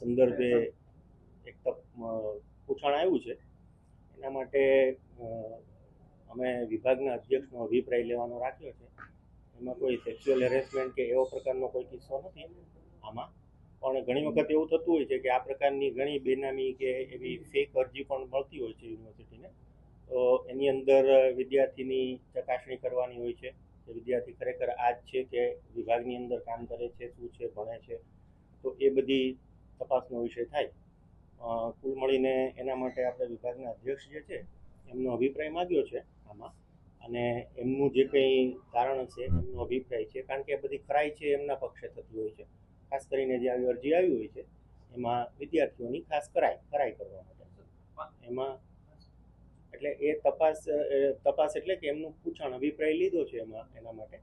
સંદર્ભે એક પૂછાણ આવ્યું છે. એના માટે અમે વિભાગના અધ્યક્ષનો અભિપ્રાય લેવાનો રાખ્યો છે. એમાં કોઈ સેક્સ્યુઅલ હેરેસમેન્ટ કે એવો પ્રકારનો કોઈ કિસ્સો નથી આમાં, પણ ઘણી વખત એવું થતું હોય છે કે આ પ્રકારની ઘણી બેનામી કે એવી ફેક અરજી પણ મળતી હોય છે યુનિવર્સિટીને. તો એની અંદર વિદ્યાર્થીની ચકાસણી કરવાની હોય છે કે વિદ્યાર્થી ખરેખર આ જ છે કે વિભાગની અંદર કામ કરે છે, શું છે, ભણે છે. તો એ બધી તપાસનો વિષય થાય. કુલ મળીને એના માટે આપણે વિભાગના અધ્યક્ષ જે છે એમનો અભિપ્રાય માગ્યો છે આમાં, અને એમનું જે કંઈ તારણ છે એમનો અભિપ્રાય છે, કારણ કે બધી ખરાઈ છે એમના પક્ષે થતી હોય છે. ખાસ કરીને જે આવી અરજી આવી હોય છે એમાં વિદ્યાર્થીઓની ખાસ ખરાઈ કરવા માટે એમાં એટલે એ તપાસ એટલે કે એમનું પૂછાણ અભિપ્રાય લીધો છે એમાં. એના માટે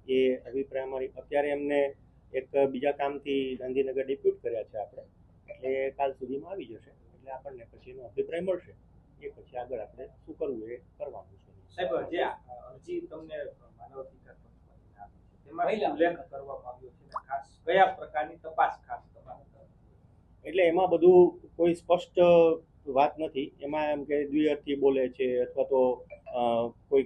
એ અભિપ્રાય અમારી અત્યારે એમને એક બીજા કામથી ગાંધીનગર ડિપ્યુટ કર્યા છે આપણે, એટલે કાલ સુધીમાં આવી જશે. એટલે આપણને પછી એનો અભિપ્રાય મળશે, એ પછી આગળ આપણે શું કરવું એ કરવાનું છે. સાહેબ, જે અરજી તમને માનવ અધિકાર પંચમાંથી આપી છે તેમાં ઉલ્લેખ કરવામાં આવ્યો છે, ખાસ કયા પ્રકારની તપાસ ખાસ કરવામાં? એટલે એમાં બધું કોઈ સ્પષ્ટ વાત નથી. એમાં એમ કે દ્વિઅર્થી બોલે છે અથવા તો કોઈ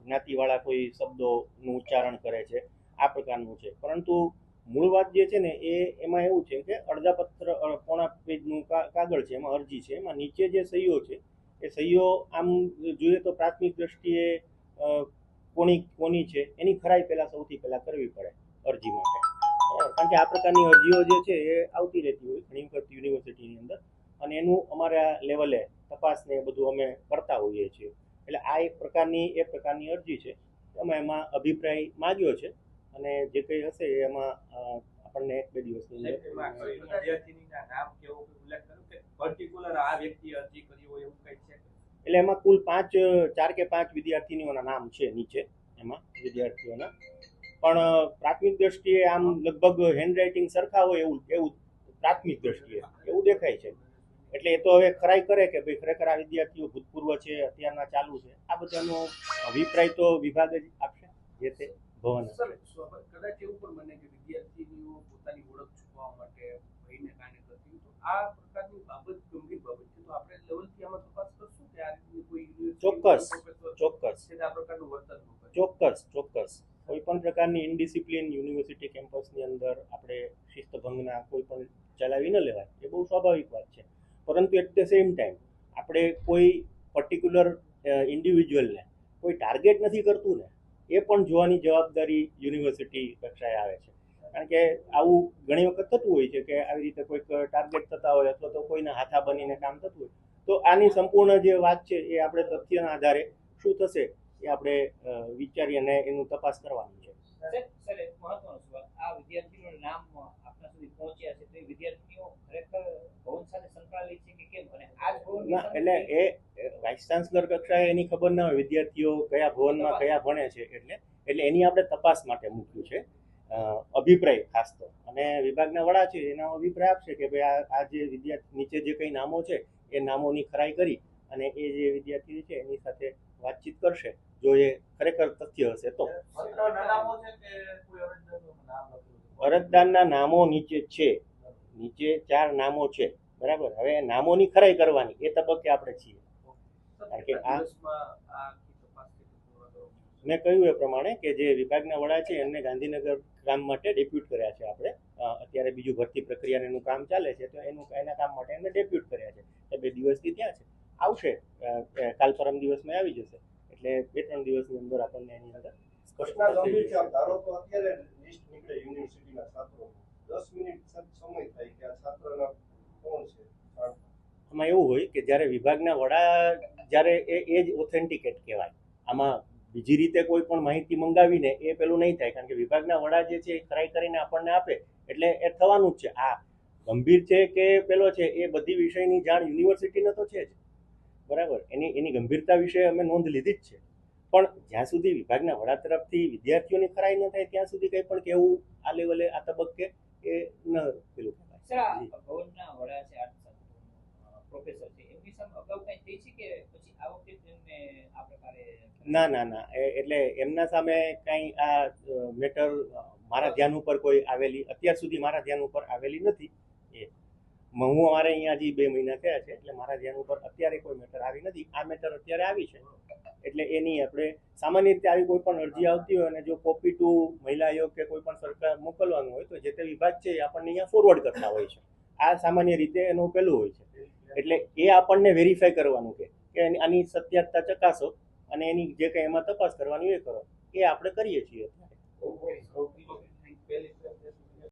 જ્ઞાતિવાળા કોઈ શબ્દોનું ઉચ્ચારણ કરે છે, આ પ્રકારનું છે. પરંતુ મૂળ વાત જે છે ને એમાં એવું છે કે અડધા પત્ર પોણા પેજનું કાગળ છે, એમાં અરજી છે. એમાં નીચે જે સહીઓ છે એ સહીઓ આમ જોઈએ તો પ્રાથમિક દ્રષ્ટિએ કોની છે એની ખરાઈ સૌથી પહેલા કરવી પડે અરજી માટે. કારણ કે આ પ્રકારની અરજીઓ જે છે એ આવતી રહેતી હોય ઘણી વખત યુનિવર્સિટીની અંદર, અને એનું અમારા લેવલે તપાસને એ બધું અમે કરતા હોઈએ છીએ. એટલે આ એક પ્રકારની અરજી છે. અમે એમાં અભિપ્રાય માગ્યો છે, અને જે કંઈ હશે એમાં આપણને 1-2 દિવસની અંદર વિદ્યાર્થીના નામ કેવો ઉલ્લેખ કર્યો કે પર્ટિક્યુલર આ વ્યક્તિએ અરજી કરી હોય એવું કંઈ છે? એટલે એમાં કુલ 4 કે 5 વિદ્યાર્થીનીઓના નામ છે નીચે એમાં વિદ્યાર્થીઓના, પણ પ્રાથમિક દ્રષ્ટિએ આમ લગભગ હેન્ડરાઇટિંગ સરખા હોય એવું પ્રાથમિક દ્રષ્ટિએ એવું દેખાય છે. એટલે એ તો હવે ખરાઈ કરે કે ભાઈ ખરેખર આ વિદ્યાર્થીઓ ભૂતપૂર્વ છે, અત્યારના ચાલુ છે, આ બધાનો અભિપ્રાય તો વિભાગ જ આપશે જે તે ભવન. કદાચ એવું પણ બને કે વિદ્યાર્થીઓ પોતાની ઓળખ છુપાવવા માટે ભયને કારણે કરતી, તો આ પ્રકારની બાબત ગંભીર બાબત છે. તો આપણે લેવલથી આમાં તપાસ કરશું કે આ રીતની કોઈ ચોક્કસ આ પ્રકારનું વર્તન ચોક્કસ કોઈ પણ પ્રકારની ઇનડિસિપ્લિન યુનિવર્સિટી કેમ્પસની અંદર આપણે શિસ્તભંગના કોઈ પણ ચલાવી ન લેવાય, એ બહુ સ્વાભાવિક વાત છે. પરંતુ એટ ધ સેમ ટાઈમ આપણે કોઈ પર્ટિક્યુલર ઇન્ડિવિજ્યુઅલને કોઈ ટાર્ગેટ નથી કરતું ને, એ પણ જોવાની જવાબદારી યુનિવર્સિટી કક્ષાએ આવે છે. કારણ કે આવું ઘણી વખત થતું હોય છે કે આવી રીતે કોઈક ટાર્ગેટ થતા હોય અથવા તો કોઈના હાથા બનીને કામ થતું હોય, તો આની સંપૂર્ણ જે વાત છે એ આપણે તથ્યના આધારે શું થશે એ આપણે વિચારી અને એનું તપાસ કરવાની છે. સર, એક મહત્વનો સવાલ, આ વિદ્યાર્થીઓનું નામ આપણા સુધી પહોંચ્યા છે, તો એ વિદ્યાર્થીઓ ખરેખર ભવન સાથે સંકળાયેલી છે કે કેમ? અને આ જ ભવન એટલે એ વાઇસ ચાન્સલર કક્ષાએ એની ખબર ના હોય વિદ્યાર્થીઓ કયા ભવનમાં કયા ભણે છે, એટલે એની આપણે તપાસ માટે મૂક્યું છે અભિપ્રાય ખાસ તો. અને વિભાગના વડા છે એનો અભિપ્રાય આપશે કે ભાઈ આ જે વિદ્યાર્થી નીચે જે કંઈ નામો છે એ નામોની ખરાઈ કરી અને એ જે વિદ્યાર્થી છે એની સાથે વાતચીત કરશે જો એ ખરેખર તથ્ય હશે તો. અરજદારના નામો નીચે છે, નીચે 4 નામો છે, બરાબર. હવે નામોની ખરાઈ કરવાની એ તબક્કે આપણે છીએ. કારણ કે આ મેં કહ્યું એ પ્રમાણે કે જે વિભાગના વડા છે એમને ગાંધીનગર કામ માટે ડેપ્યુટ કર્યા છે આપણે. અત્યારે બીજું ભરતી પ્રક્રિયાનું એનું કામ ચાલે છે, તો એના કામ માટે એમને ડેપ્યુટ કર્યા છે. એ 2 દિવસથી ત્યાં છે, આવશે કાલ પરમ દિવસમાં આવી જશે. એટલે 2-3 દિવસની અંદર આપણને એની અંદર આમાં એવું હોય કે જ્યારે વિભાગના વડા જ્યારે એ જ ઓથેન્ટિકેટ કહેવાય. આમાં બીજી રીતે કોઈ પણ માહિતી મંગાવીને એ પેલું નહીં થાય, કારણ કે વિભાગના વડા જે છે એ ખરાઈ કરીને આપણને આપે એટલે એ થવાનું જ છે. આ ગંભીર છે કે પેલો છે એ બધી વિષયની જાણ યુનિવર્સિટીને તો છે જ, બરાબર. એની ગંભીરતા વિશે અમે નોંધ લીધી જ છે. પણ જ્યાં સુધી વિભાગના વડા તરફથી વિદ્યાર્થીઓની ખરાઈ ન થાય ત્યાં સુધી કંઈ પણ કહેવું આ લેવલે આ તબક્કે એ ન પેલું કહેવાય. ભવનના વડા છે, પ્રોફેસર છે, એમની સામે અગાઉ કંઈ થઈ છે કે પછી આ વખતે એમને આ પ્રકારે? ના, એટલે એમના સામે કંઈ આ મેટર મારા ધ્યાન ઉપર કોઈ આવેલી અત્યાર સુધી મારા ધ્યાન ઉપર આવેલી નથી. હું અમારે અહીંયા હજી 2 મહિના થયા છે એટલે મારા ધ્યાન ઉપર અત્યારે કોઈ મેટર આવી નથી. આ મેટર અત્યારે આવી છે એટલે એની આપણે સામાન્ય રીતે આવી કોઈ પણ અરજી આવતી હોય અને જો કોપી ટુ મહિલા આયોગ કે કોઈ પણ સરકાર મોકલવાનું હોય તો જે તે વિભાગ છે એ આપણને અહીંયા ફોરવર્ડ કરતા હોય છે. આ સામાન્ય રીતે એનું પેલું હોય છે. એટલે એ આપણને વેરીફાઈ કરવાનું કે આની સત્યતા ચકાસો અને એની જે કંઈ એમાં તપાસ કરવાની એ કરો, એ આપણે કરીએ છીએ. ઓકે.